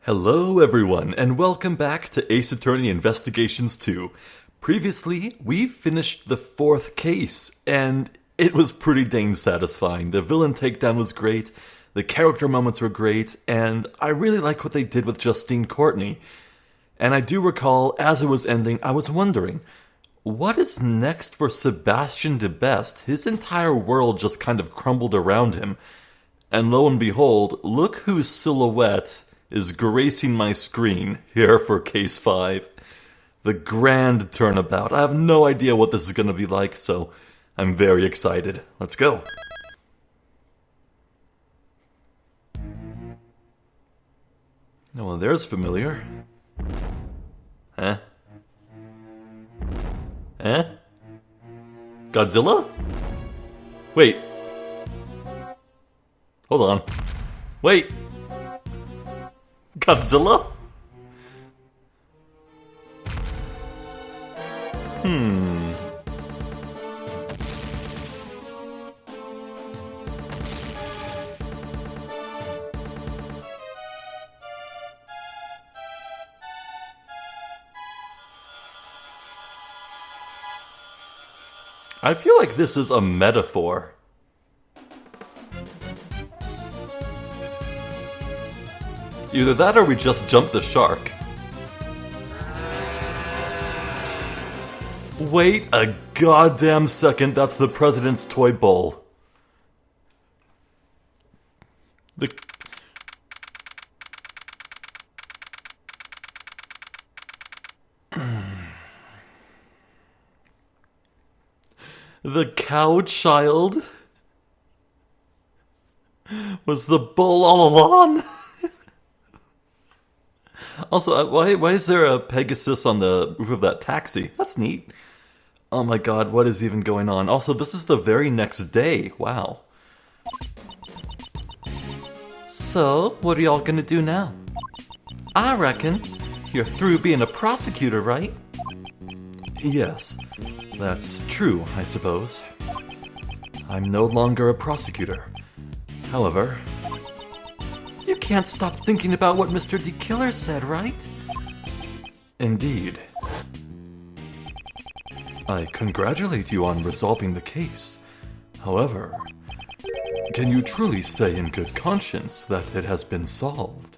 Hello everyone, and welcome back to Ace Attorney Investigations 2. Previously, we finished the fourth case, and it was pretty dang satisfying. The villain takedown was great, the character moments were great, and I really like what they did with Justine Courtney. And I do recall, as it was ending, I was wondering, what is next for Sebastian de Best? His entire world just kind of crumbled around him. And lo and behold, look whose silhouette is gracing my screen here for Case 5. The grand turnabout. I have no idea what this is going to be like, so I'm very excited. Let's go. Oh, well, there's familiar. Huh? Eh? Godzilla? Wait. Hold on. Wait. Godzilla? I feel like this is a metaphor. Either that or we just jumped the shark. Wait a goddamn second, that's the president's toy bowl. The cow child was the bull all along. Also, why is there a Pegasus on the roof of that taxi? That's neat. Oh my god, what is even going on? Also, this is the very next day. Wow. So, what are y'all gonna do now? I reckon you're through being a prosecutor, right? Yes, that's true, I suppose. I'm no longer a prosecutor. However, you can't stop thinking about what Mr. D. Killer said, right? Indeed. I congratulate you on resolving the case. However, can you truly say in good conscience that it has been solved?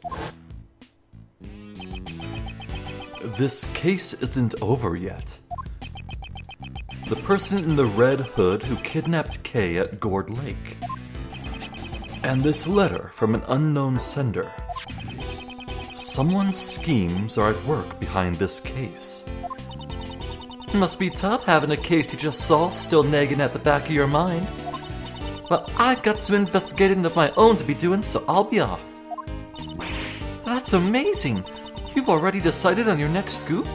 This case isn't over yet. The person in the red hood who kidnapped Kay at Gourd Lake. And this letter from an unknown sender. Someone's schemes are at work behind this case. Must be tough having a case you just solved still nagging at the back of your mind. Well, I've got some investigating of my own to be doing, so I'll be off. That's amazing! You've already decided on your next scoop?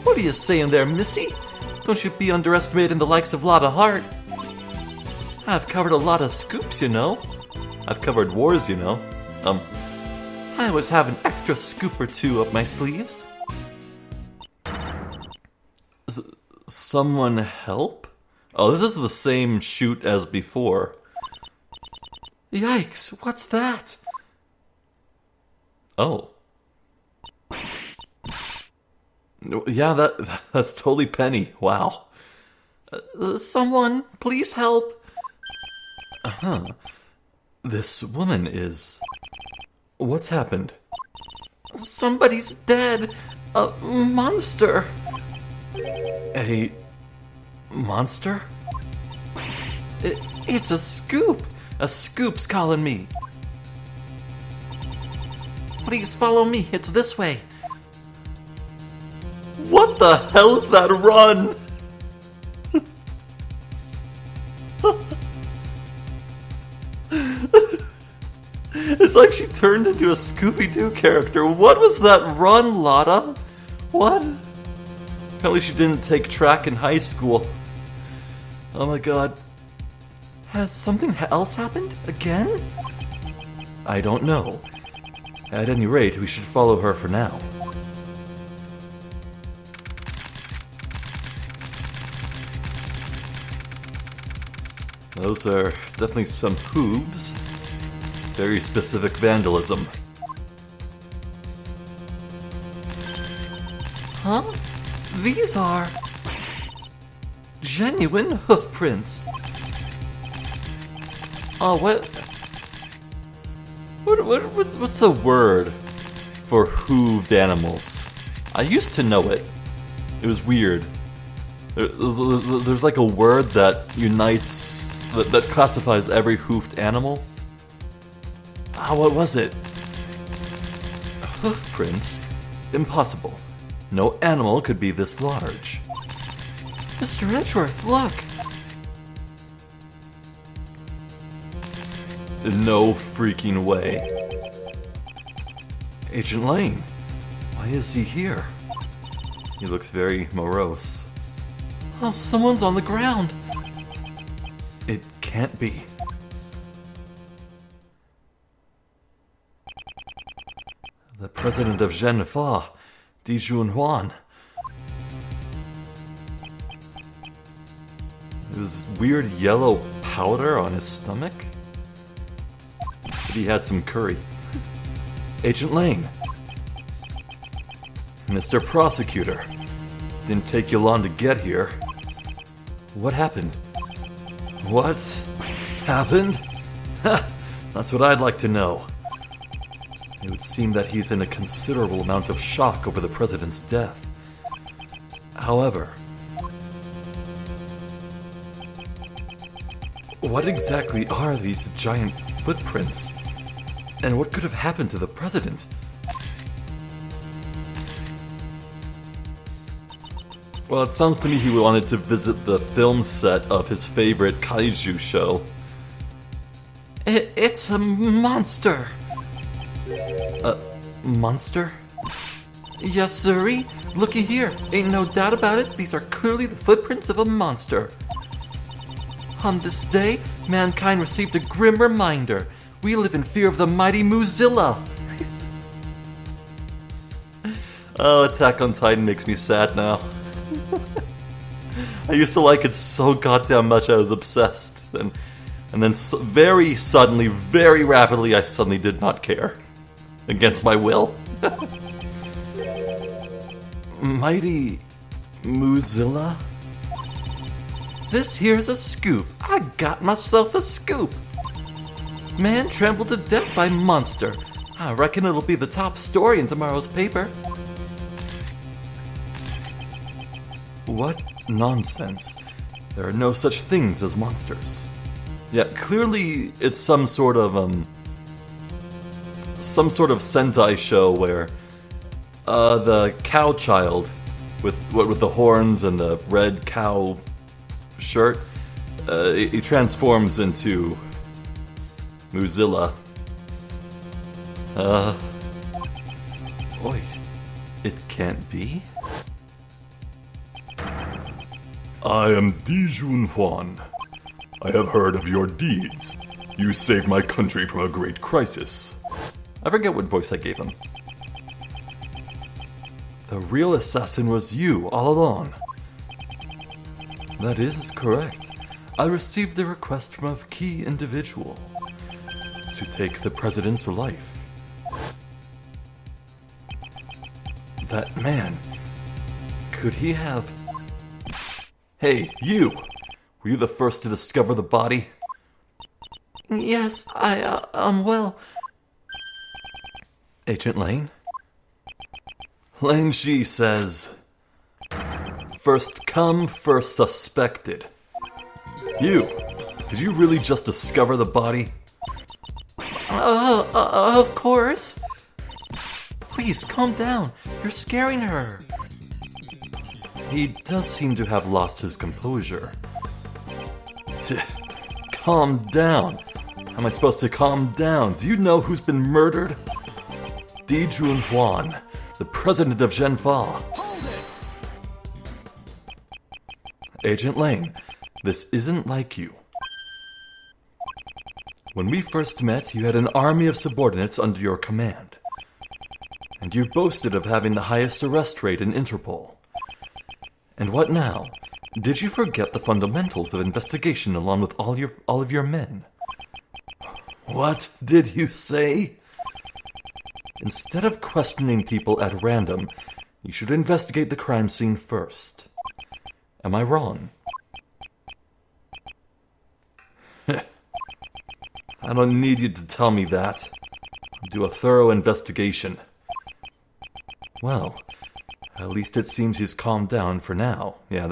What are you saying there, Missy? Don't you be underestimating the likes of Lotta Hart. I've covered a lot of scoops, you know. I've covered wars, you know. I always have an extra scoop or two up my sleeves. Someone help? Oh, this is the same shoot as before. Yikes, what's that? Oh. Yeah, that's totally Penny. Wow. Someone, please help. Uh-huh. This woman is... What's happened? Somebody's dead. A monster. A monster? It's a scoop. A scoop's calling me. Please follow me. It's this way. What the hell is that run? It's like she turned into a Scooby-Doo character. What was that run, Lotta? What? Apparently she didn't take track in high school. Oh my god. Has something else happened? Again? I don't know. At any rate, we should follow her for now. Those are definitely some hooves. Very specific vandalism. Huh? These are genuine hoof prints. Oh, what's a word for hooved animals? I used to know it. It was weird. There's like a word that unites, that classifies every hoofed animal. What was it? Hoof prints? Impossible. No animal could be this large. Mr. Edgeworth, look! No freaking way. Agent Lane, why is he here? He looks very morose. Oh, someone's on the ground. It can't be. The president of Zhenfa, Di Junhuan. There was weird yellow powder on his stomach. But he had some curry. Agent Lane. Mr. Prosecutor. Didn't take you long to get here. What happened? What happened? That's what I'd like to know. It would seem that he's in a considerable amount of shock over the president's death. However, what exactly are these giant footprints? And what could have happened to the president? Well, it sounds to me he wanted to visit the film set of his favorite kaiju show. It's a monster! A monster? Yes, sirree. Looky here. Ain't no doubt about it. These are clearly the footprints of a monster. On this day, mankind received a grim reminder. We live in fear of the mighty Muzilla. Oh, Attack on Titan makes me sad now. I used to like it so goddamn much I was obsessed. And then very suddenly, very rapidly, I suddenly did not care. Against my will. Mighty Muzilla? This here's a scoop. I got myself a scoop. Man trampled to death by monster. I reckon it'll be the top story in tomorrow's paper. What nonsense. There are no such things as monsters. Yet clearly it's some sort of Sentai show where the cow child with the horns and the red cow shirt, he transforms into Muzilla. Wait, it can't be? I am Di Junhuan. I have heard of your deeds. You saved my country from a great crisis. I forget what voice I gave him. The real assassin was you all along. That is correct. I received the request from a key individual to take the president's life. That man, could he have... Hey, you! Were you the first to discover the body? Yes, well... Agent Lane? Lane Shi says... First come, first suspected. You! Did you really just discover the body? Of course. Please, calm down. You're scaring her. He does seem to have lost his composure. Calm down. How am I supposed to calm down? Do you know who's been murdered? Di Junhuan, the president of Zhenfa. Agent Lane, this isn't like you. When we first met, you had an army of subordinates under your command. And you boasted of having the highest arrest rate in Interpol. And what now? Did you forget the fundamentals of investigation along with all of your men? What did you say? Instead of questioning people at random, You should investigate the crime scene first. Am I wrong? I don't need you to tell me that. I'll do a thorough investigation. Well, at least it seems he's calmed down for now. Yeah,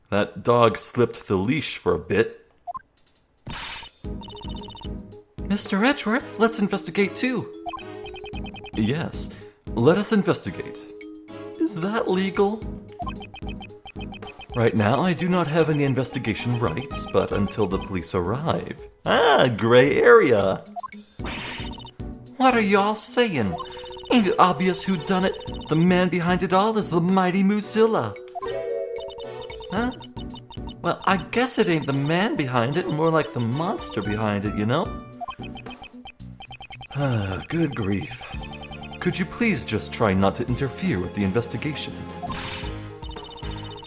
that dog slipped the leash for a bit. Mr. Edgeworth, let's investigate too. Yes, let us investigate. Is that legal? Right now, I do not have any investigation rights, but until the police arrive... Ah, gray area! What are y'all saying? Ain't it obvious who done it? The man behind it all is the mighty Mozilla. Huh? Well, I guess it ain't the man behind it, more like the monster behind it, you know? Ah, good grief. Could you please just try not to interfere with the investigation?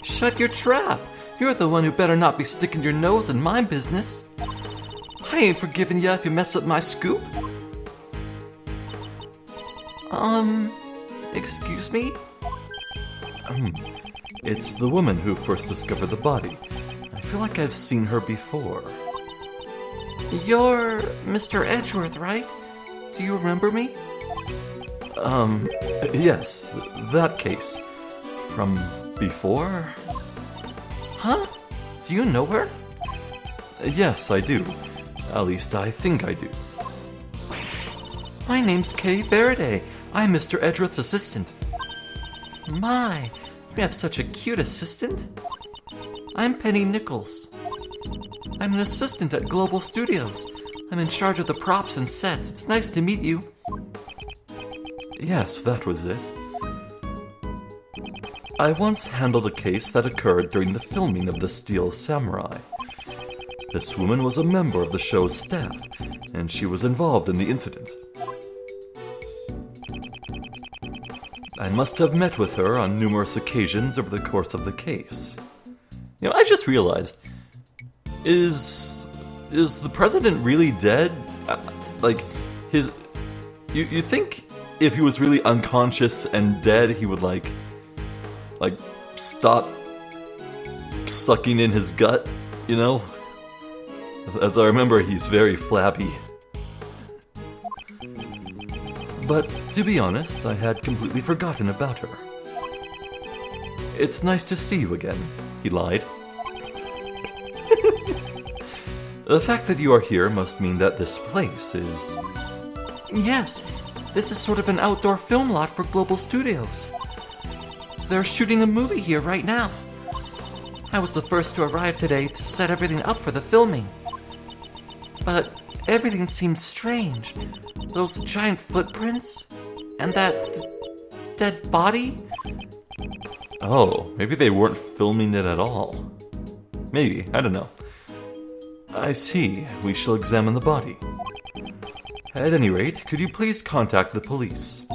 Shut your trap! You're the one who better not be sticking your nose in my business. I ain't forgiving ya if you mess up my scoop. Excuse me? It's the woman who first discovered the body. I feel like I've seen her before. You're Mr. Edgeworth, right? Do you remember me? Yes, that case. From before? Huh? Do you know her? Yes, I do. At least I think I do. My name's Kay Faraday. I'm Mr. Edgeworth's assistant. My, you have such a cute assistant. I'm Penny Nichols. I'm an assistant at Global Studios. I'm in charge of the props and sets. It's nice to meet you. Yes, that was it. I once handled a case that occurred during the filming of The Steel Samurai. This woman was a member of the show's staff, and she was involved in the incident. I must have met with her on numerous occasions over the course of the case. You know, I just realized, is the president really dead? You think if he was really unconscious and dead, he would like stop sucking in his gut, you know? As I remember, he's very flabby. But to be honest, I had completely forgotten about her. It's nice to see you again, he lied. The fact that you are here must mean that this place is... Yes, this is sort of an outdoor film lot for Global Studios. They're shooting a movie here right now. I was the first to arrive today to set everything up for the filming. But everything seems strange. Those giant footprints? And that dead body? Oh, maybe they weren't filming it at all. Maybe, I don't know. I see. We shall examine the body. At any rate, could you please contact the police?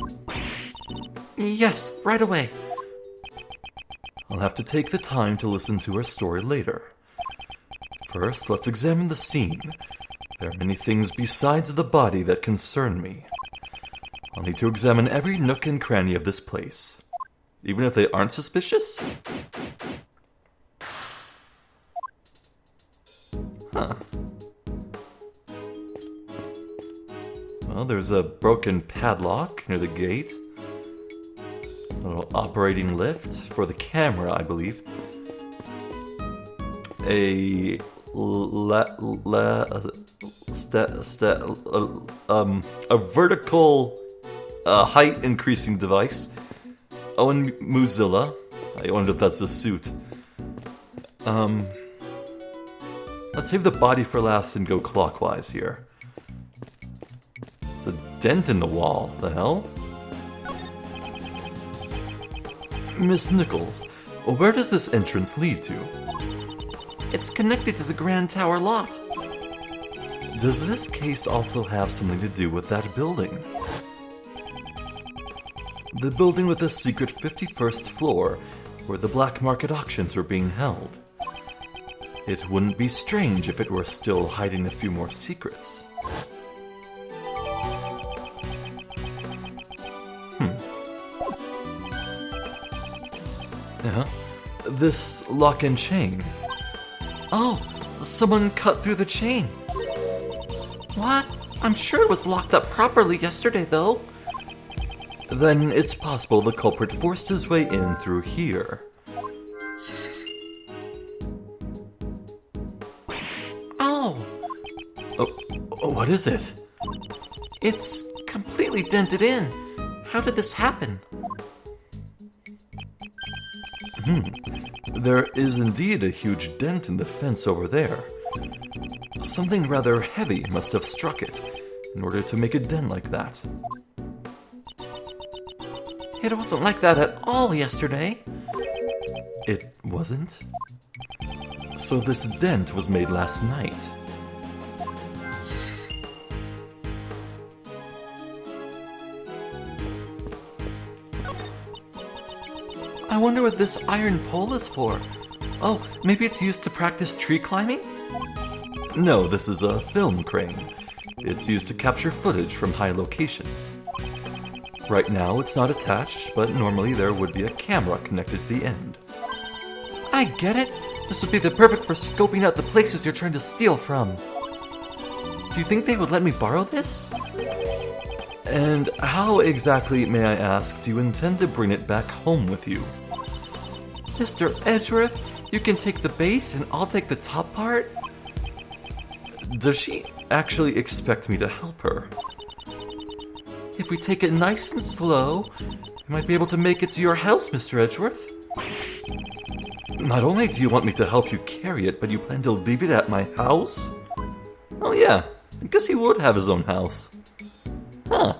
Yes, right away. I'll have to take the time to listen to her story later. First, let's examine the scene. There are many things besides the body that concern me. I'll need to examine every nook and cranny of this place, even if they aren't suspicious? Huh. Well, there's a broken padlock near the gate. A little operating lift for the camera, I believe. A vertical height increasing device. Oh, and Mozilla. I wonder if that's a suit. Let's save the body for last and go clockwise here. There's a dent in the wall. The hell? Miss Nichols, where does this entrance lead to? It's connected to the Grand Tower lot. Does this case also have something to do with that building? The building with the secret 51st floor, where the black market auctions were being held. It wouldn't be strange if it were still hiding a few more secrets. Huh? This lock and chain. Oh, someone cut through the chain. What? I'm sure it was locked up properly yesterday, though. Then it's possible the culprit forced his way in through here. Oh, What is it? it's completely dented in. How did this happen? There is indeed a huge dent in the fence over there. Something rather heavy must have struck it in order to make a dent like that. It wasn't like that at all yesterday. It wasn't? So this dent was made last night. I wonder what this iron pole is for. Oh, maybe it's used to practice tree climbing? No, this is a film crane. It's used to capture footage from high locations. Right now it's not attached, but normally there would be a camera connected to the end. I get it. This would be the perfect for scoping out the places you're trying to steal from. Do you think they would let me borrow this? And how exactly, may I ask, do you intend to bring it back home with you? Mr. Edgeworth, you can take the base and I'll take the top part? Does she actually expect me to help her? If we take it nice and slow, you might be able to make it to your house, Mr. Edgeworth. Not only do you want me to help you carry it, but you plan to leave it at my house? Oh yeah, I guess he would have his own house. Huh.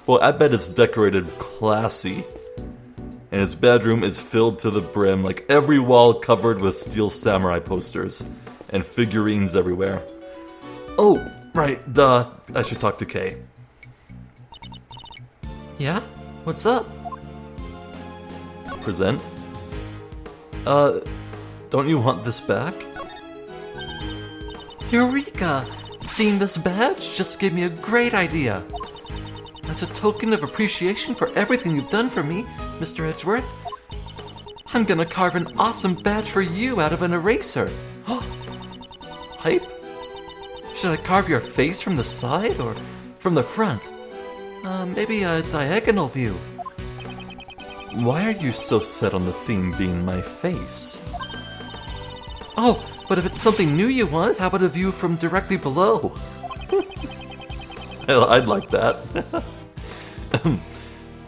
Well, I bet it's decorated classy. And his bedroom is filled to the brim, like every wall covered with Steel Samurai posters and figurines everywhere. Oh, right, duh, I should talk to Kay. Yeah? What's up? Present? Don't you want this back? Eureka! Seeing this badge just gave me a great idea. As a token of appreciation for everything you've done for me, Mr. Edgeworth, I'm gonna carve an awesome badge for you out of an eraser. Hype? Should I carve your face from the side or from the front? Maybe a diagonal view. Why are you so set on the theme being my face? Oh, but if it's something new you want, how about a view from directly below? I'd like that.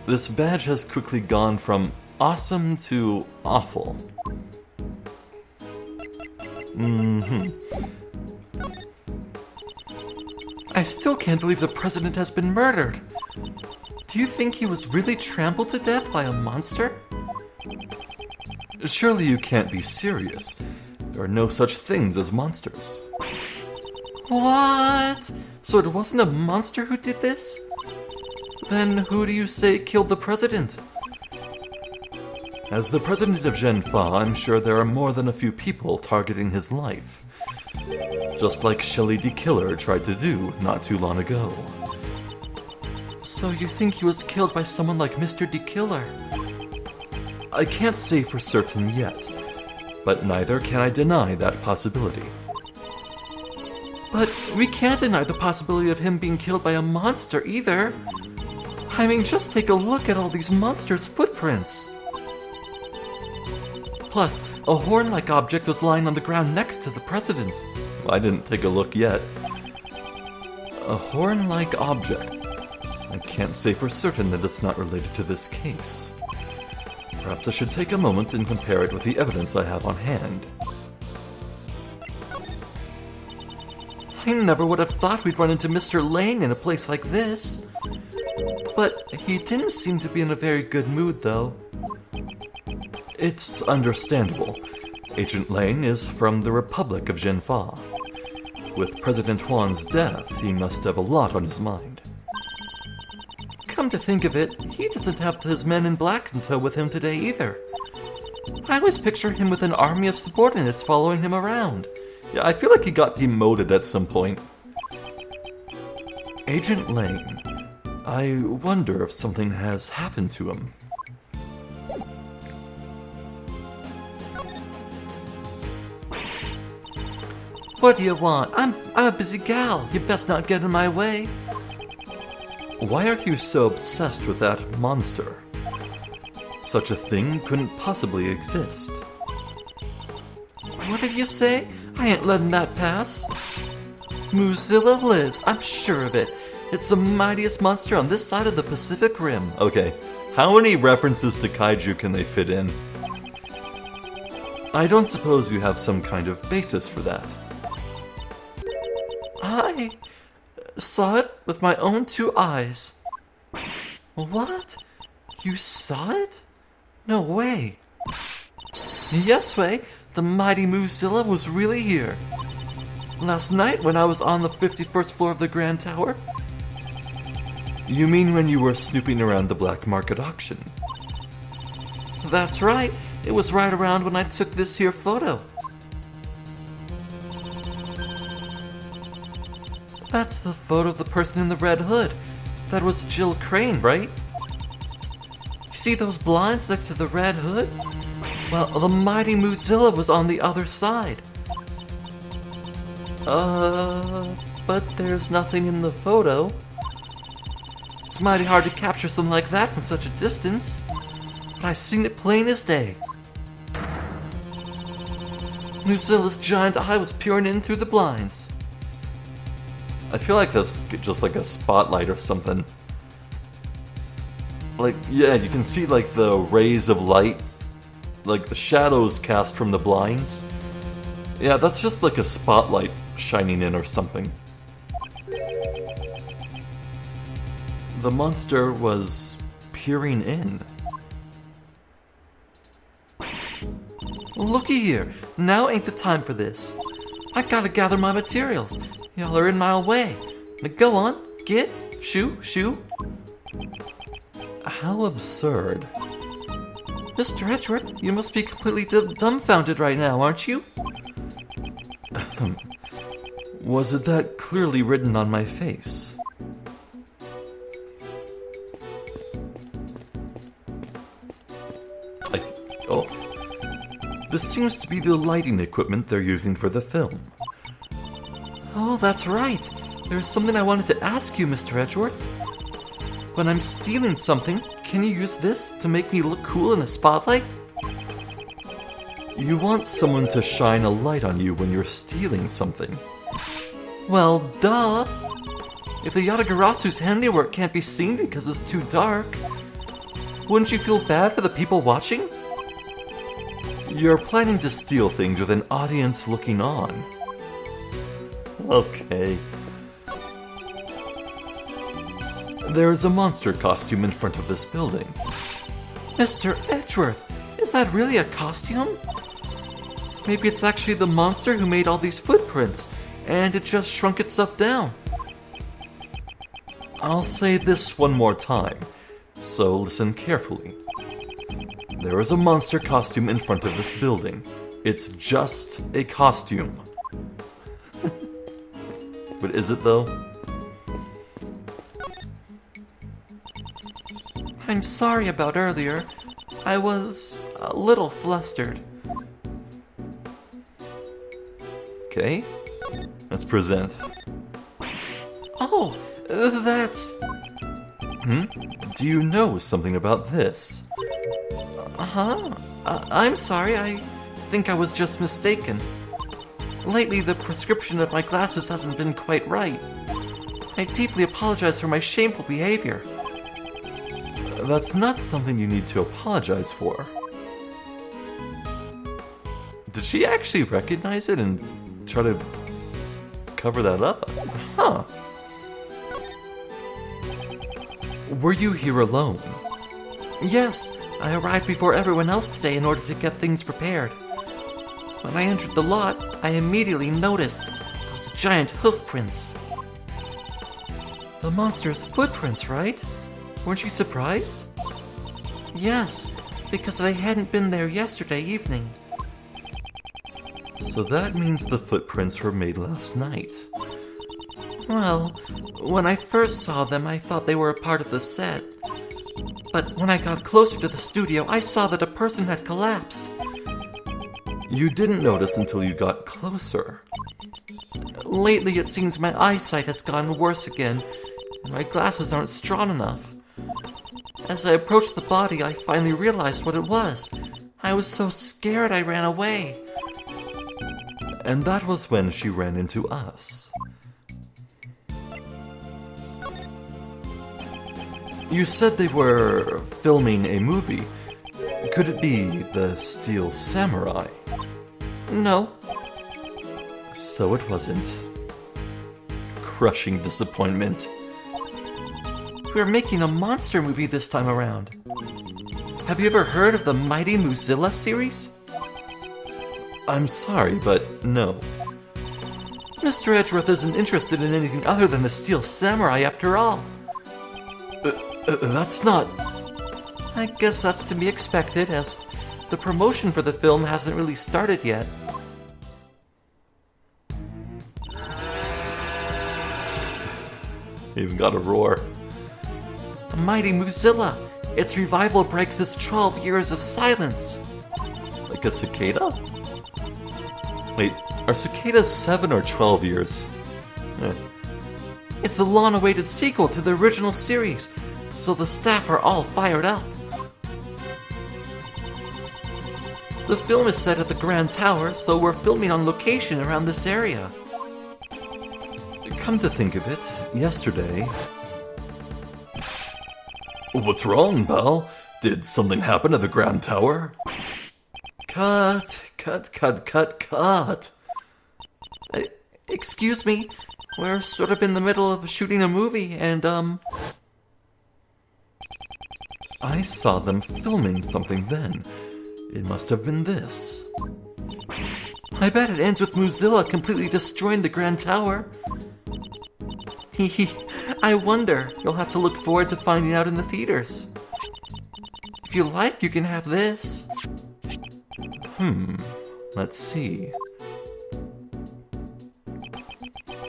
This badge has quickly gone from awesome to awful. I still can't believe the president has been murdered. Do you think he was really trampled to death by a monster? Surely you can't be serious. There are no such things as monsters. What? So it wasn't a monster who did this? Then who do you say killed the president? As the president of Genfa, I'm sure there are more than a few people targeting his life. Just like Shelley D. Killer tried to do not too long ago. So you think he was killed by someone like Mr. D. Killer? I can't say for certain yet, but neither can I deny that possibility. But we can't deny the possibility of him being killed by a monster either. I mean, just take a look at all these monsters' footprints. Plus, a horn-like object was lying on the ground next to the president. I didn't take a look yet. A horn-like object. I can't say for certain that it's not related to this case. Perhaps I should take a moment and compare it with the evidence I have on hand. I never would have thought we'd run into Mr. Lane in a place like this. But he didn't seem to be in a very good mood, though. It's understandable. Agent Lane is from the Republic of Genfa. With President Juan's death, he must have a lot on his mind. Come to think of it, he doesn't have his men in black in tow with him today either. I always picture him with an army of subordinates following him around. Yeah, I feel like he got demoted at some point. Agent Lane, I wonder if something has happened to him. What do you want? I'm a busy gal. You best not get in my way. Why are you so obsessed with that monster? Such a thing couldn't possibly exist. What did you say? I ain't letting that pass. Moozilla lives, I'm sure of it. It's the mightiest monster on this side of the Pacific Rim. Okay, how many references to kaiju can they fit in? I don't suppose you have some kind of basis for that. I saw it with my own 2 eyes. What? You saw it? No way. Yes way, the mighty Moozilla was really here. Last night when I was on the 51st floor of the Grand Tower. You mean when you were snooping around the black market auction? That's right, it was right around when I took this here photo. That's the photo of the person in the red hood. That was Jill Crane, right? You see those blinds next to the red hood? Well, the mighty Moozilla was on the other side. But there's nothing in the photo. It's mighty hard to capture something like that from such a distance. But I seen it plain as day. Moozilla's giant eye was peering in through the blinds. I feel like that's just like a spotlight or something. Like, yeah, you can see like the rays of light, like the shadows cast from the blinds. Yeah, that's just like a spotlight shining in or something. The monster was peering in. Looky here, now ain't the time for this. I gotta gather my materials. Y'all are in my way. Now go on, get, shoo. How absurd. Mr. Edgeworth, you must be completely dumbfounded right now, aren't you? Was it that clearly written on my face? Oh. This seems to be the lighting equipment they're using for the film. Oh, that's right. There's something I wanted to ask you, Mr. Edgeworth. When I'm stealing something, can you use this to make me look cool in a spotlight? You want someone to shine a light on you when you're stealing something. Well, duh. If the Yatagarasu's handiwork can't be seen because it's too dark, wouldn't you feel bad for the people watching? You're planning to steal things with an audience looking on. Okay. There's a monster costume in front of this building. Mr. Edgeworth, is that really a costume? Maybe it's actually the monster who made all these footprints, and it just shrunk itself down. I'll say this one more time, so listen carefully. There is a monster costume in front of this building. It's just a costume. But is it though? I'm sorry about earlier. I was a little flustered. Okay, let's present. Oh, that's... Do you know something about this? I'm sorry, I think I was just mistaken. Lately, the prescription of my glasses hasn't been quite right. I deeply apologize for my shameful behavior. That's not something you need to apologize for. Did she actually recognize it and try to cover that up? Huh. Were you here alone? Yes, I arrived before everyone else today in order to get things prepared. When I entered the lot, I immediately noticed those giant hoof prints. The monster's footprints, right? Weren't you surprised? Yes, because they hadn't been there yesterday evening. So that means the footprints were made last night. Well, when I first saw them, I thought they were a part of the set. But when I got closer to the studio, I saw that a person had collapsed. You didn't notice until you got closer. Lately, it seems my eyesight has gotten worse again, and my glasses aren't strong enough. As I approached the body, I finally realized what it was. I was so scared I ran away. And that was when she ran into us. You said they were filming a movie. Could it be The Steel Samurai? No. So it wasn't. Crushing disappointment. We're making a monster movie this time around. Have you ever heard of the Mighty Muzilla series? I'm sorry, but no. Mr. Edgeworth isn't interested in anything other than the Steel Samurai after all. That's not... I guess that's to be expected, as the promotion for the film hasn't really started yet. Even got a roar. The Mighty Muzilla. Its revival breaks its 12 years of silence. Like a cicada? Wait, are cicadas 7 or 12 years? It's the long-awaited sequel to the original series, so the staff are all fired up. The film is set at the Grand Tower, so we're filming on location around this area. Come to think of it, yesterday... What's wrong, Belle? Did something happen at the Grand Tower? Cut. Excuse me, we're sort of in the middle of shooting a movie, and I saw them filming something then. It must have been this. I bet it ends with Muzilla completely destroying the Grand Tower. I wonder. You'll have to look forward to finding out in the theaters. If you like, you can have this. Let's see.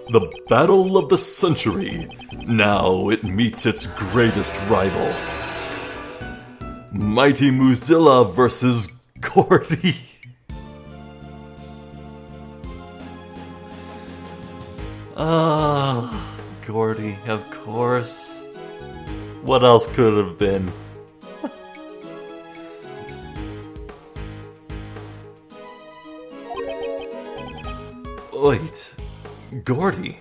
The Battle of the Century. Now it meets its greatest rival. Mighty Muzilla versus Gordy. Gordy, of course. What else could it have been? Wait, Gordy?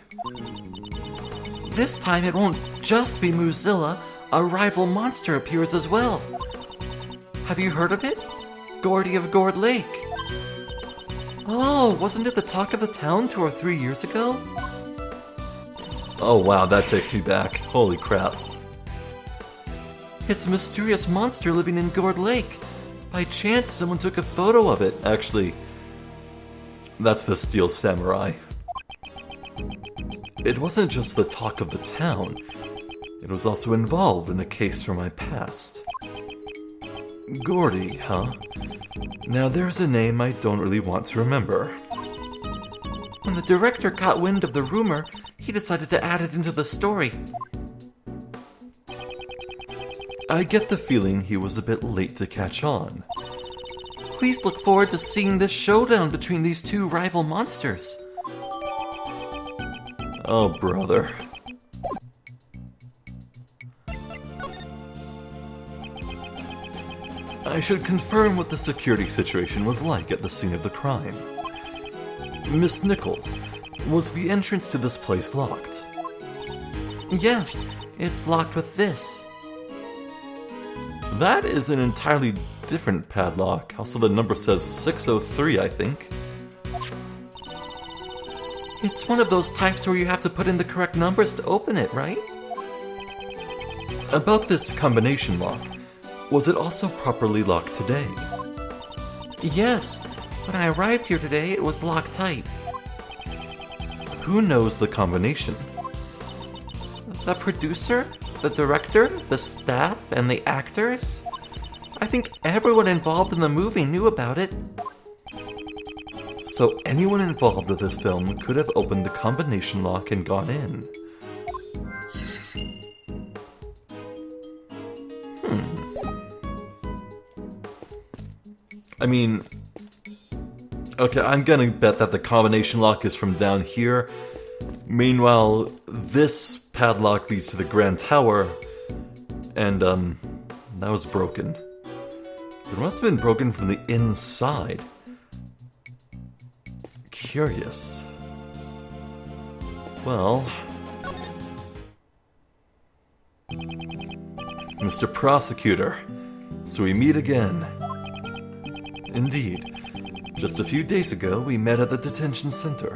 This time it won't just be Muzilla, a rival monster appears as well. Have you heard of it? Gordy of Gourd Lake. Oh, wasn't it the talk of the town 2 or 3 years ago? Oh wow, that takes me back. Holy crap. It's a mysterious monster living in Gourd Lake. By chance, someone took a photo of it. Actually, that's the Steel Samurai. It wasn't just the talk of the town. It was also involved in a case from my past. Gordy, huh? Now there's a name I don't really want to remember. When the director caught wind of the rumor, he decided to add it into the story. I get the feeling he was a bit late to catch on. Please look forward to seeing this showdown between these two rival monsters. Oh, brother. I should confirm what the security situation was like at the scene of the crime. Miss Nichols, was the entrance to this place locked? Yes, it's locked with this. That is an entirely different padlock. Also, the number says 603, I think. It's one of those types where you have to put in the correct numbers to open it, right? About this combination lock, was it also properly locked today? Yes, when I arrived here today, it was locked tight. Who knows the combination? The producer, the director, the staff, and the actors? I think everyone involved in the movie knew about it. So anyone involved with this film could have opened the combination lock and gone in. I mean, Okay, I'm gonna bet that the combination lock is from down here. Meanwhile, this padlock leads to the Grand Tower, and, that was broken. It must have been broken from the inside. Curious. Well... Mr. Prosecutor, so we meet again. Indeed. Just a few days ago, we met at the detention center.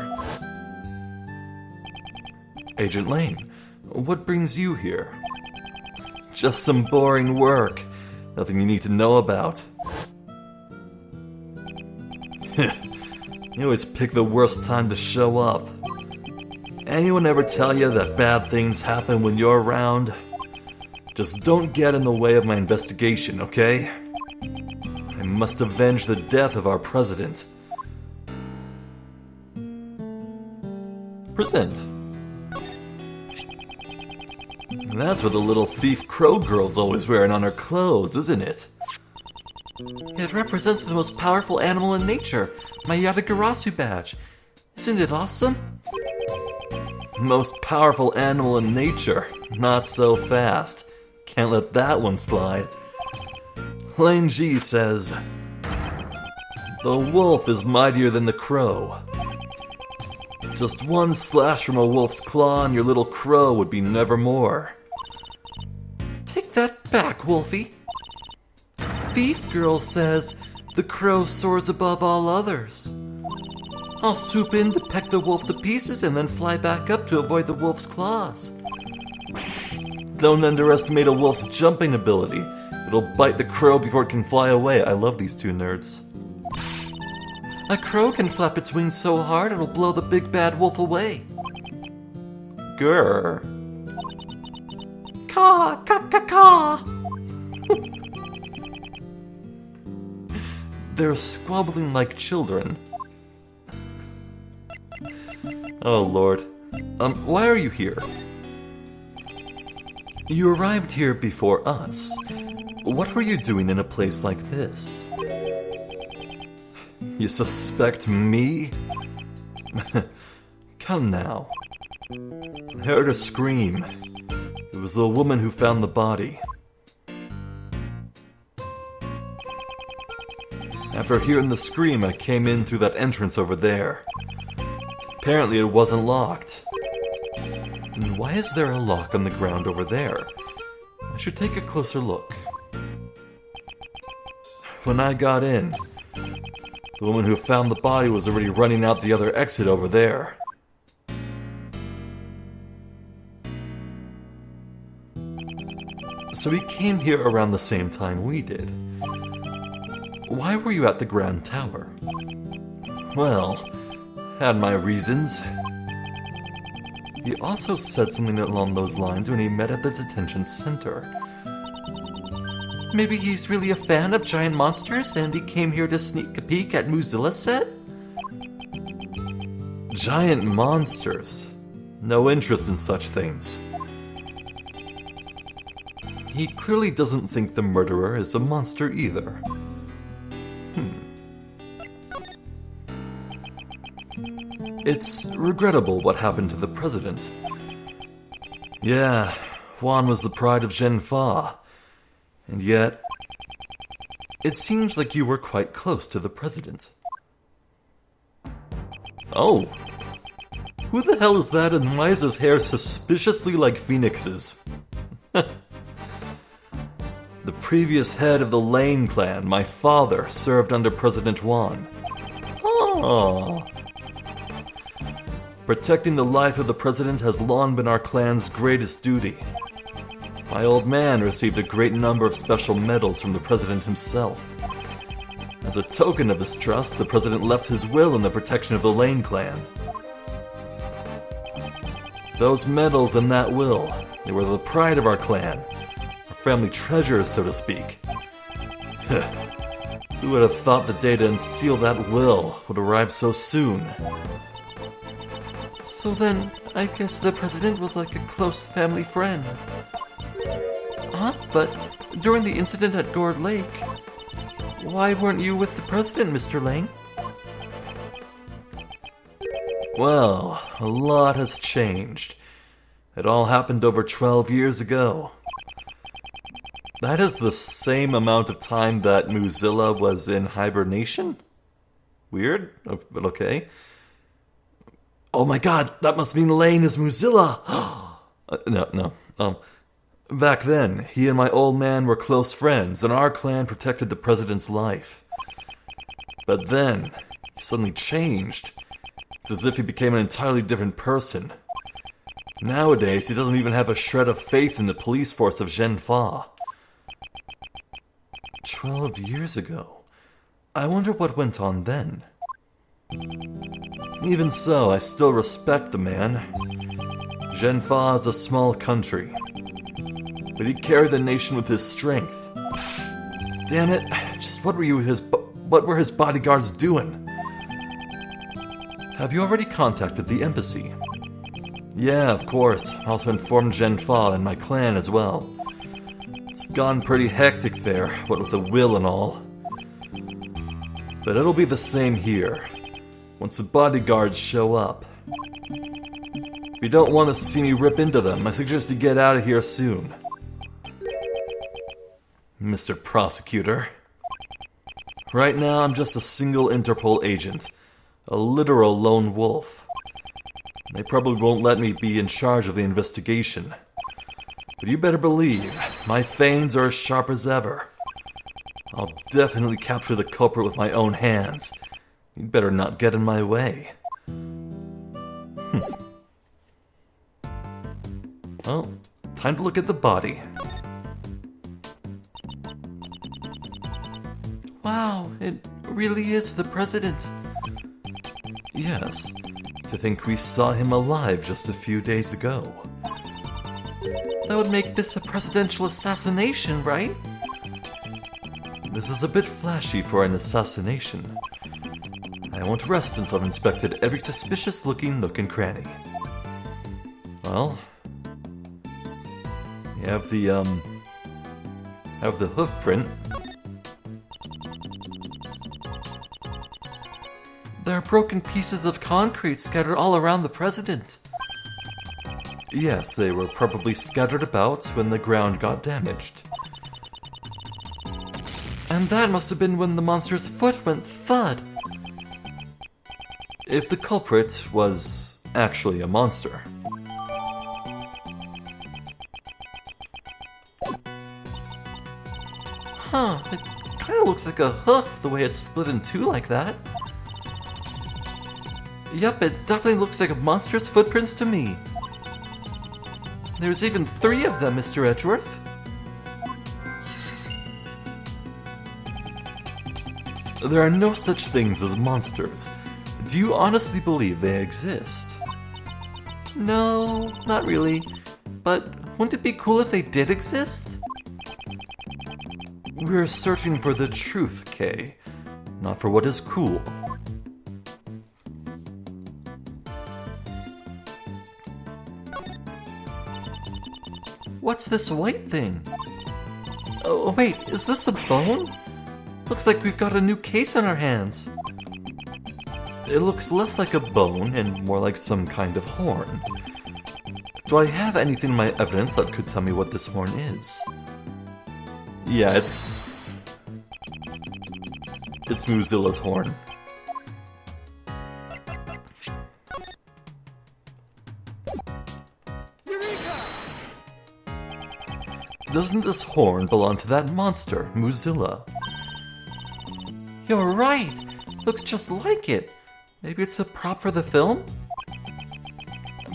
Agent Lane, what brings you here? Just some boring work. Nothing you need to know about. You always pick the worst time to show up. Anyone ever tell you that bad things happen when you're around? Just don't get in the way of my investigation, okay? I must avenge the death of our president. Present. That's what the little thief crow girl's always wearing on her clothes, isn't it? It represents the most powerful animal in nature, my Yatagarasu badge. Isn't it awesome? Most powerful animal in nature. Not so fast. Can't let that one slide. Lane G says, the wolf is mightier than the crow. Just one slash from a wolf's claw and your little crow would be nevermore. Take that back, Wolfie. Thief Girl says the crow soars above all others. I'll swoop in to peck the wolf to pieces and then fly back up to avoid the wolf's claws. Don't underestimate a wolf's jumping ability. It'll bite the crow before it can fly away. I love these two nerds. A crow can flap its wings so hard it'll blow the big bad wolf away. Grr. Caw, caw, caw, caw. They're squabbling like children. Oh, Lord. Why are you here? You arrived here before us. What were you doing in a place like this? You suspect me? Come now. I heard a scream. It was the woman who found the body. After hearing the scream, I came in through that entrance over there. Apparently it wasn't locked. And why is there a lock on the ground over there? I should take a closer look. When I got in, the woman who found the body was already running out the other exit over there. So he came here around the same time we did. Why were you at the Grand Tower? Well, had my reasons. He also said something along those lines when he met at the detention center. Maybe he's really a fan of giant monsters and he came here to sneak a peek at Moozilla's set? Giant monsters? No interest in such things. He clearly doesn't think the murderer is a monster either. It's regrettable what happened to the president. Yeah, Juan was the pride of Zhenfa. And yet, it seems like you were quite close to the president. Oh. Who the hell is that and why is his hair suspiciously like Phoenix's? The previous head of the Lane clan, my father, served under President Juan. Oh. Protecting the life of the president has long been our clan's greatest duty. My old man received a great number of special medals from the president himself. As a token of this trust, the president left his will in the protection of the Lane clan. Those medals and that will, they were the pride of our clan, our family treasures, so to speak. Who would have thought the day to unseal that will would arrive so soon? So then, I guess the president was like a close family friend. Huh? But during the incident at Gourd Lake, why weren't you with the president, Mr. Lane? Well, a lot has changed. It all happened over 12 years ago. That is the same amount of time that Mozilla was in hibernation? Weird, but okay. Oh my god, that must mean Lane is Mozilla! No. Back then, he and my old man were close friends, and our clan protected the president's life. But then, he suddenly changed. It's as if he became an entirely different person. Nowadays, he doesn't even have a shred of faith in the police force of Zhenfa. 12 years ago. I wonder what went on then. Even so, I still respect the man. Zhenfa is a small country, but he carried the nation with his strength. Damn it, just what were his bodyguards doing? Have you already contacted the embassy? Yeah, of course. I also informed Zhenfa and my clan as well. It's gone pretty hectic there, what with the will and all. But it'll be the same here, once the bodyguards show up. If you don't want to see me rip into them, I suggest you get out of here soon. Mr. Prosecutor. Right now, I'm just a single Interpol agent, a literal lone wolf. They probably won't let me be in charge of the investigation. But you better believe, my fangs are as sharp as ever. I'll definitely capture the culprit with my own hands. You'd better not get in my way. Well, time to look at the body. Wow, it really is the president. Yes, to think we saw him alive just a few days ago. That would make this a presidential assassination, right? This is a bit flashy for an assassination. I won't rest until I've inspected every suspicious-looking nook and cranny. Well, you have the hoof print. There are broken pieces of concrete scattered all around the president. Yes, they were probably scattered about when the ground got damaged. And that must have been when the monster's foot went thud. If the culprit was actually a monster. Huh, it kind of looks like a hoof the way it's split in two like that. Yep, it definitely looks like a monster's footprints to me. There's even 3 of them, Mr. Edgeworth. There are no such things as monsters. Do you honestly believe they exist? No, not really. But wouldn't it be cool if they did exist? We're searching for the truth, Kay, not for what is cool. What's this white thing? Oh, wait, is this a bone? Looks like we've got a new case on our hands. It looks less like a bone and more like some kind of horn. Do I have anything in my evidence that could tell me what this horn is? Yeah, it's Mozilla's horn. Doesn't this horn belong to that monster, Mozilla? You're right. Looks just like it. Maybe it's a prop for the film?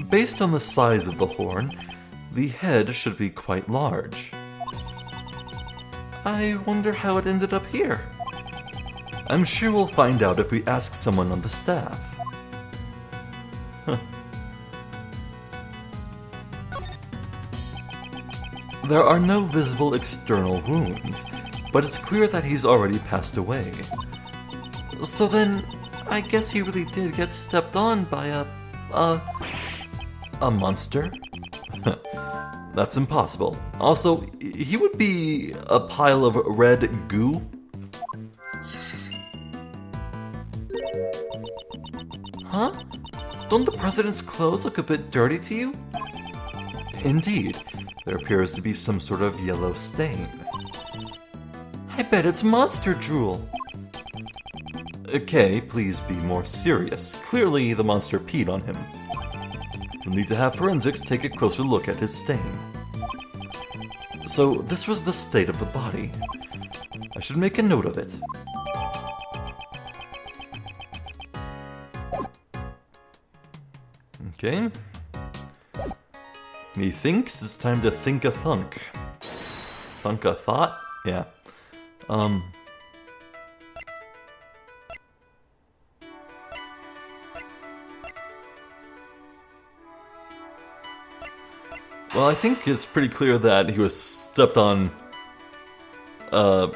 Based on the size of the horn, the head should be quite large. I wonder how it ended up here. I'm sure we'll find out if we ask someone on the staff. Huh. There are no visible external wounds, but it's clear that he's already passed away. So then, I guess he really did get stepped on by a monster? That's impossible. Also, he would be a pile of red goo. Huh? Don't the president's clothes look a bit dirty to you? Indeed, there appears to be some sort of yellow stain. I bet it's monster drool. Okay, please be more serious. Clearly, the monster peed on him. We'll need to have forensics take a closer look at his stain. So, this was the state of the body. I should make a note of it. Okay. Methinks it's time to think a thunk. Thunk a thought? Yeah. Well, I think it's pretty clear that he was stepped on, that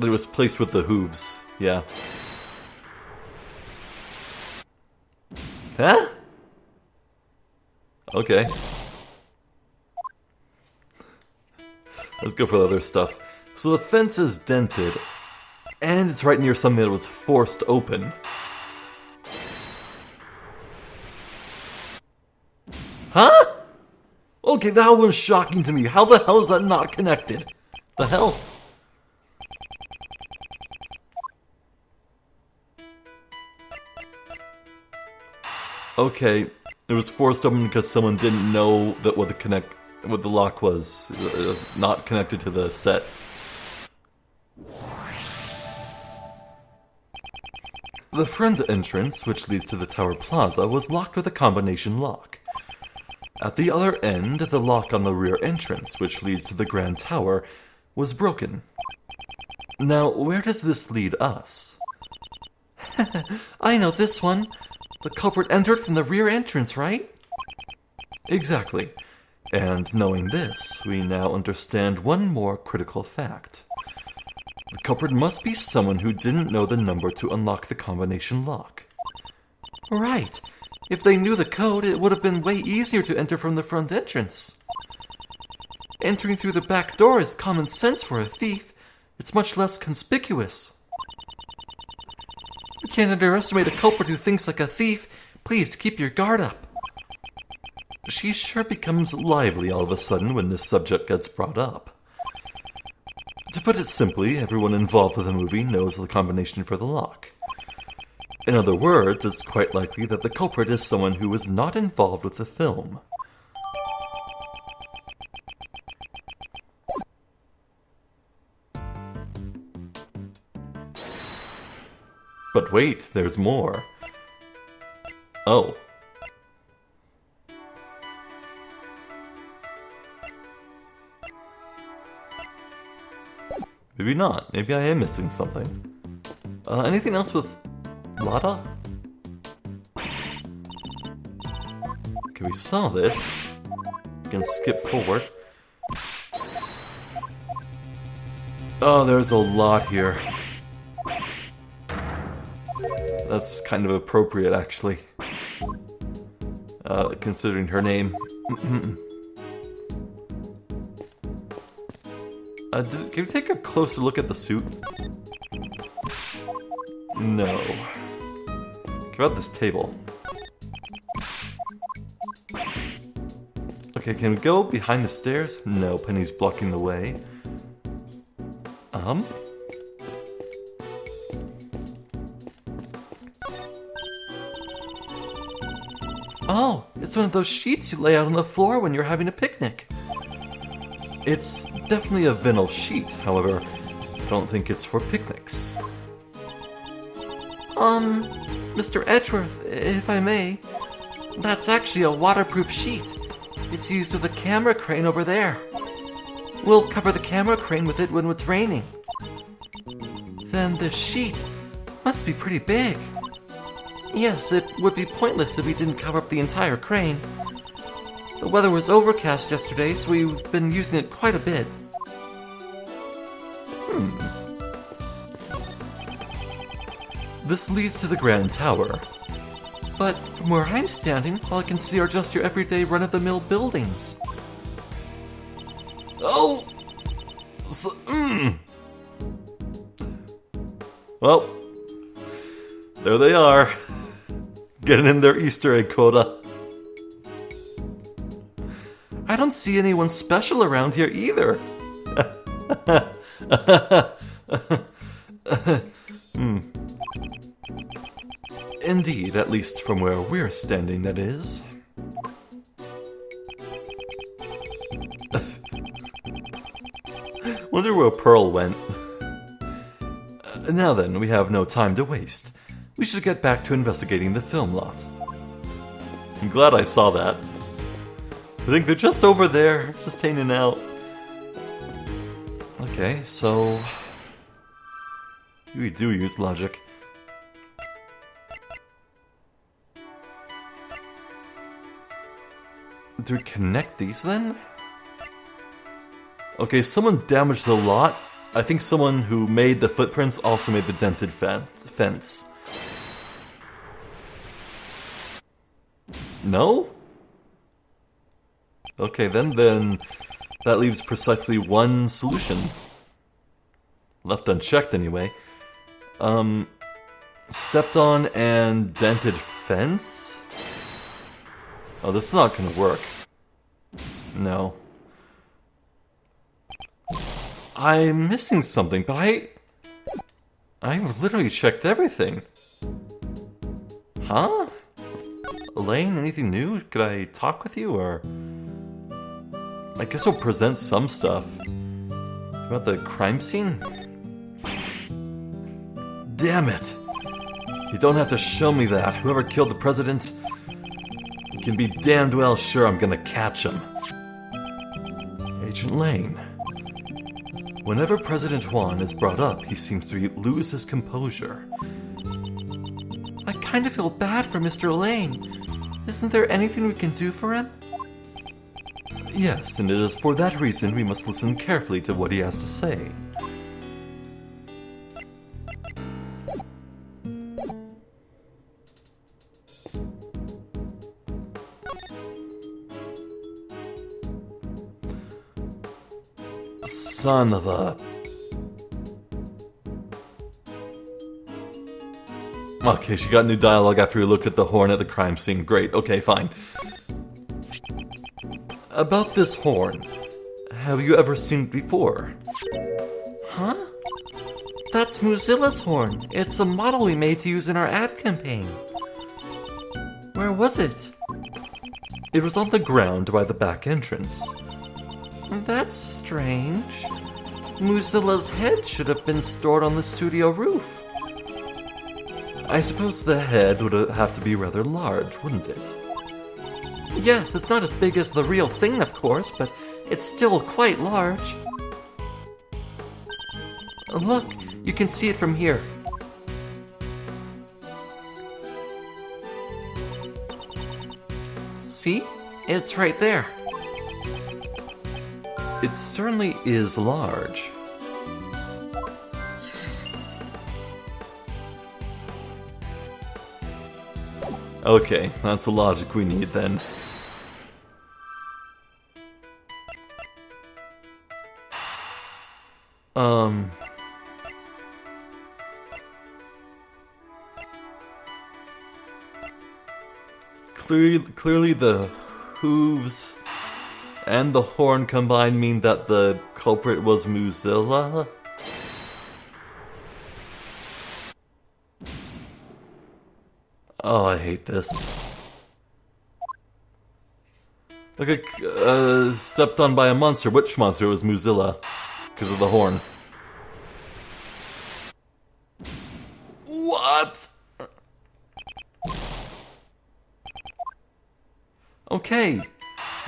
he was placed with the hooves, yeah. Huh? Okay. Let's go for the other stuff. So the fence is dented, and it's right near something that was forced open. Huh? Okay, that was shocking to me. How the hell is that not connected? The hell? Okay, it was forced open because someone didn't know that what the lock was not connected to the set. The front entrance, which leads to the Tower Plaza, was locked with a combination lock. At the other end, the lock on the rear entrance, which leads to the Grand Tower, was broken. Now, where does this lead us? I know this one. The culprit entered from the rear entrance, right? Exactly. And knowing this, we now understand one more critical fact. The culprit must be someone who didn't know the number to unlock the combination lock. Right. If they knew the code, it would have been way easier to enter from the front entrance. Entering through the back door is common sense for a thief. It's much less conspicuous. You can't underestimate a culprit who thinks like a thief. Please keep your guard up. She sure becomes lively all of a sudden when this subject gets brought up. To put it simply, everyone involved with the movie knows the combination for the lock. In other words, it's quite likely that the culprit is someone who was not involved with the film. But wait, there's more. Oh. Maybe not. Maybe I am missing something. Anything else with Lada? Okay, we saw this. We can skip forward. Oh, there's a lot here. That's kind of appropriate, actually. Considering her name. Can we take a closer look at the suit? No. What about this table? Okay, can we go behind the stairs? No, Penny's blocking the way. Oh, it's one of those sheets you lay out on the floor when you're having a picnic. It's definitely a vinyl sheet, however, I don't think it's for picnics. Mr. Edgeworth, if I may, that's actually a waterproof sheet. It's used with a camera crane over there. We'll cover the camera crane with it when it's raining. Then the sheet must be pretty big. Yes, it would be pointless if we didn't cover up the entire crane. The weather was overcast yesterday, so we've been using it quite a bit. This leads to the Grand Tower. But from where I'm standing, all I can see are just your everyday run-of-the-mill buildings. Oh! Well, there they are. Getting in their Easter egg quota. I don't see anyone special around here either. Indeed, at least from where we're standing, that is. Wonder where Pearl went. Now then, we have no time to waste. We should get back to investigating the film lot. I'm glad I saw that. I think they're just over there, just hanging out. Okay, so... we do use logic. Do we connect these then? Okay, someone damaged the lot. I think someone who made the footprints also made the dented fence. No? Okay, then that leaves precisely one solution. Left unchecked anyway. Stepped on and dented fence? Oh, this is not gonna work. No. I'm missing something, but I've literally checked everything. Huh? Elaine, anything new? Could I talk with you, or... I guess I'll present some stuff. About the crime scene? Damn it! You don't have to show me that. Whoever killed the president... you can be damned well sure I'm gonna catch him. Agent Lane. Whenever President Juan is brought up, he seems to lose his composure. I kind of feel bad for Mr. Lane. Isn't there anything we can do for him? Yes, and it is for that reason we must listen carefully to what he has to say. Son of a... Okay, she got new dialogue after we looked at the horn at the crime scene. Great, okay, fine. About this horn, have you ever seen it before? Huh? That's Mozilla's horn. It's a model we made to use in our ad campaign. Where was it? It was on the ground by the back entrance. That's strange. Mozilla's head should have been stored on the studio roof. I suppose the head would have to be rather large, wouldn't it? Yes, it's not as big as the real thing, of course, but it's still quite large. Look, you can see it from here. See? It's right there. It certainly is large. Okay, that's the logic we need then. Clearly the hooves and the horn combined mean that the culprit was Mozilla. Oh, I hate this. Look at, stepped on by a monster. Which monster was Mozilla? Because of the horn. What? Okay,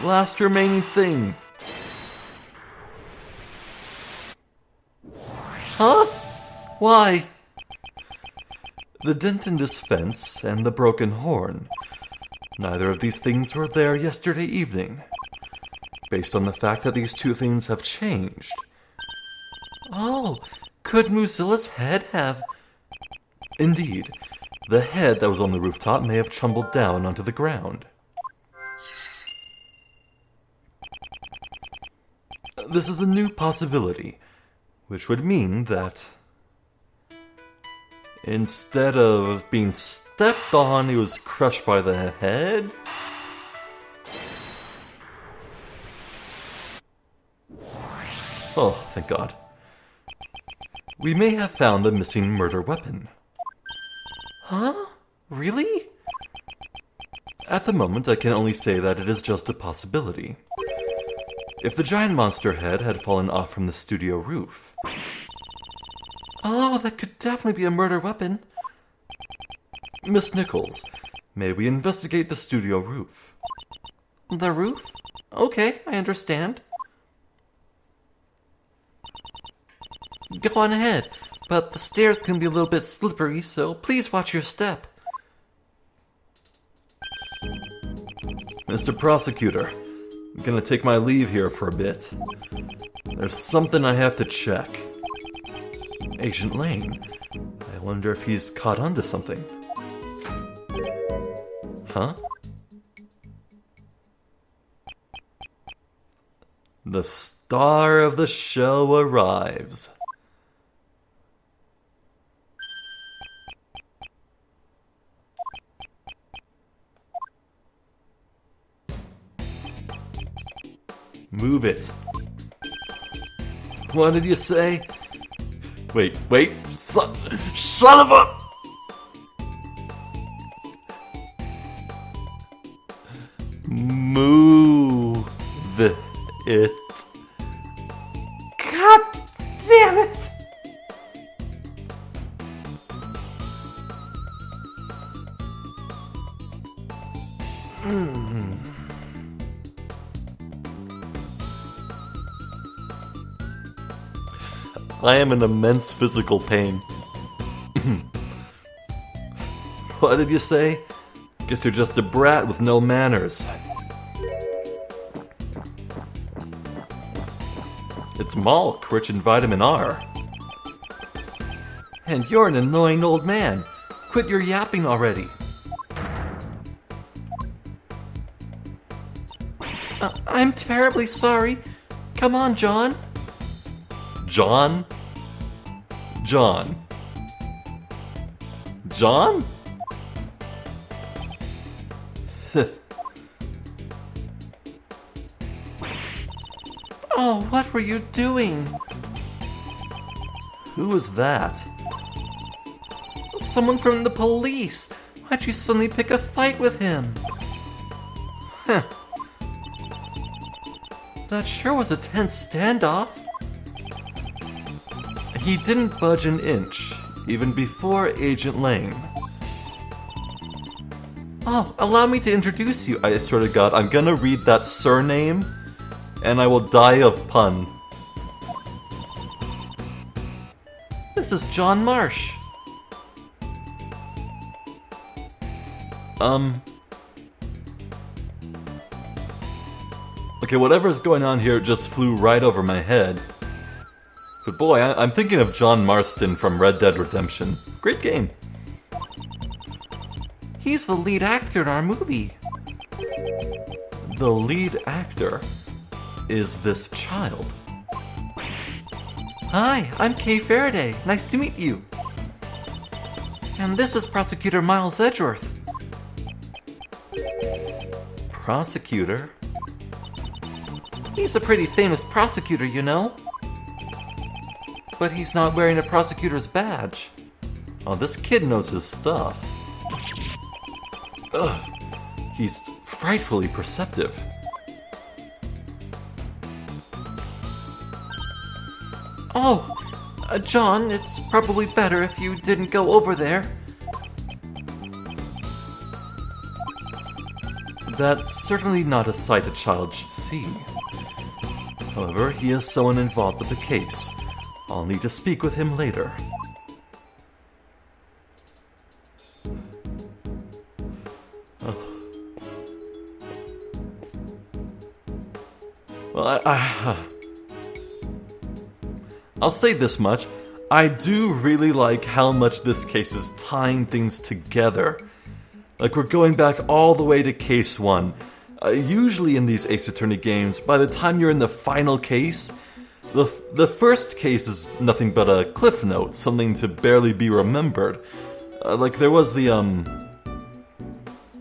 last remaining thing. Huh? Why? The dent in this fence and the broken horn. Neither of these things were there yesterday evening. Based on the fact that these two things have changed. Oh, could Mozilla's head have... Indeed, the head that was on the rooftop may have tumbled down onto the ground. This is a new possibility, which would mean that Instead of being stepped on, he was crushed by the head? Oh, thank God. We may have found the missing murder weapon. Huh? Really? At the moment, I can only say that it is just a possibility. If the giant monster head had fallen off from the studio roof... Oh, that could definitely be a murder weapon. Miss Nichols, may we investigate the studio roof? The roof? Okay, I understand. Go on ahead, but the stairs can be a little bit slippery, so please watch your step. Mr. Prosecutor, I'm gonna take my leave here for a bit. There's something I have to check. Agent Lane, I wonder if he's caught on to something. Huh? The star of the show arrives. Move it. What did you say? Wait, son of a... Move it. God damn it! I am in immense physical pain. What did you say? Guess you're just a brat with no manners. It's Malk, rich in vitamin R. And you're an annoying old man. Quit your yapping already. I'm terribly sorry. Come on, John. John? John? John? Oh, what were you doing? Who is that? Someone from the police. Why'd you suddenly pick a fight with him? Huh. That sure was a tense standoff. He didn't budge an inch, even before Agent Lane. Oh, allow me to introduce you. I swear to God, I'm gonna read that surname, and I will die of pun. This is John Marsh. Okay, whatever's going on here just flew right over my head. But boy, I'm thinking of John Marston from Red Dead Redemption. Great game. He's the lead actor in our movie. The lead actor is this child. Hi, I'm Kay Faraday. Nice to meet you. And this is Prosecutor Miles Edgeworth. Prosecutor? He's a pretty famous prosecutor, you know. But he's not wearing a prosecutor's badge. Oh, this kid knows his stuff. Ugh, he's frightfully perceptive. Oh, John, it's probably better if you didn't go over there. That's certainly not a sight a child should see. However, he is someone involved with the case. I'll need to speak with him later. Well, I'll say this much. I do really like how much this case is tying things together. Like, we're going back all the way to case 1. Usually in these Ace Attorney games, by the time you're in the final case, The first case is nothing but a cliff note, something to barely be remembered. Like there was the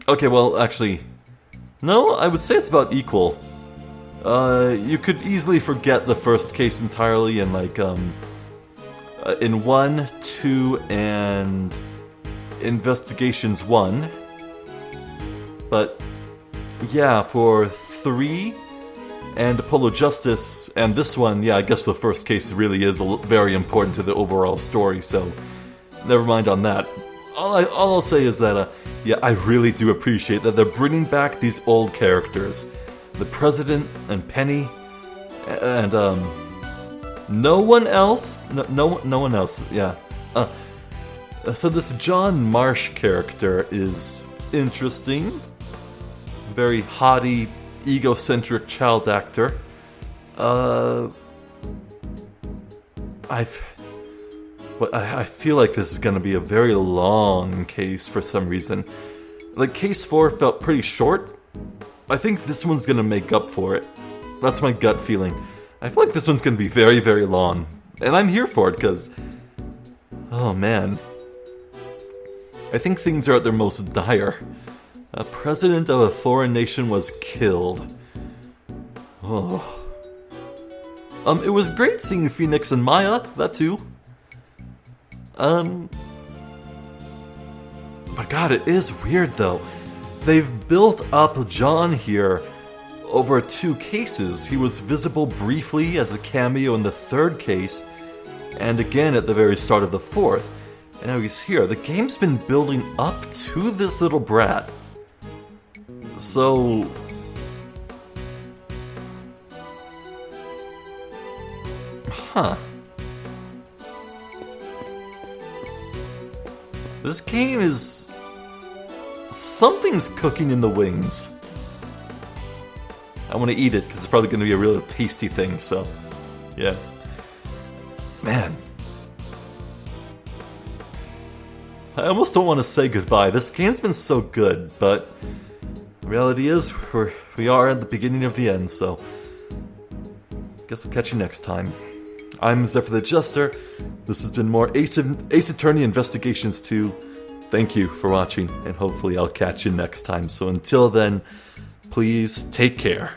Okay, well, actually, no, I would say it's about equal. You could easily forget the first case entirely in like in 1, 2, and Investigations 1. But yeah, for 3 and Apollo Justice and this one, yeah, I guess the first case really is very important to the overall story, so never mind on that. All I'll say is that, yeah, I really do appreciate that they're bringing back these old characters. The President and Penny, and, no one else? No one else, yeah. So this John Marsh character is interesting. Very haughty, egocentric child actor. I feel like this is going to be a very long case for some reason. Like, case 4 felt pretty short. I think this one's going to make up for it. That's my gut feeling. I feel like this one's going to be very, very long. And I'm here for it, because... oh, man. I think things are at their most dire. A president of a foreign nation was killed. Oh. It was great seeing Phoenix and Maya, that too. But God, it is weird though. They've built up John here over 2 cases. He was visible briefly as a cameo in the 3rd case, and again at the very start of the 4th. And now he's here. The game's been building up to this little brat. So... huh. This game is... something's cooking in the wings. I want to eat it, because it's probably going to be a real tasty thing, so... yeah. Man. I almost don't want to say goodbye. This game's been so good, but... the reality is, we are at the beginning of the end, so... guess I'll catch you next time. I'm Zephyr the Jester. This has been more Ace Attorney Investigations 2. Thank you for watching, and hopefully I'll catch you next time. So until then, please take care.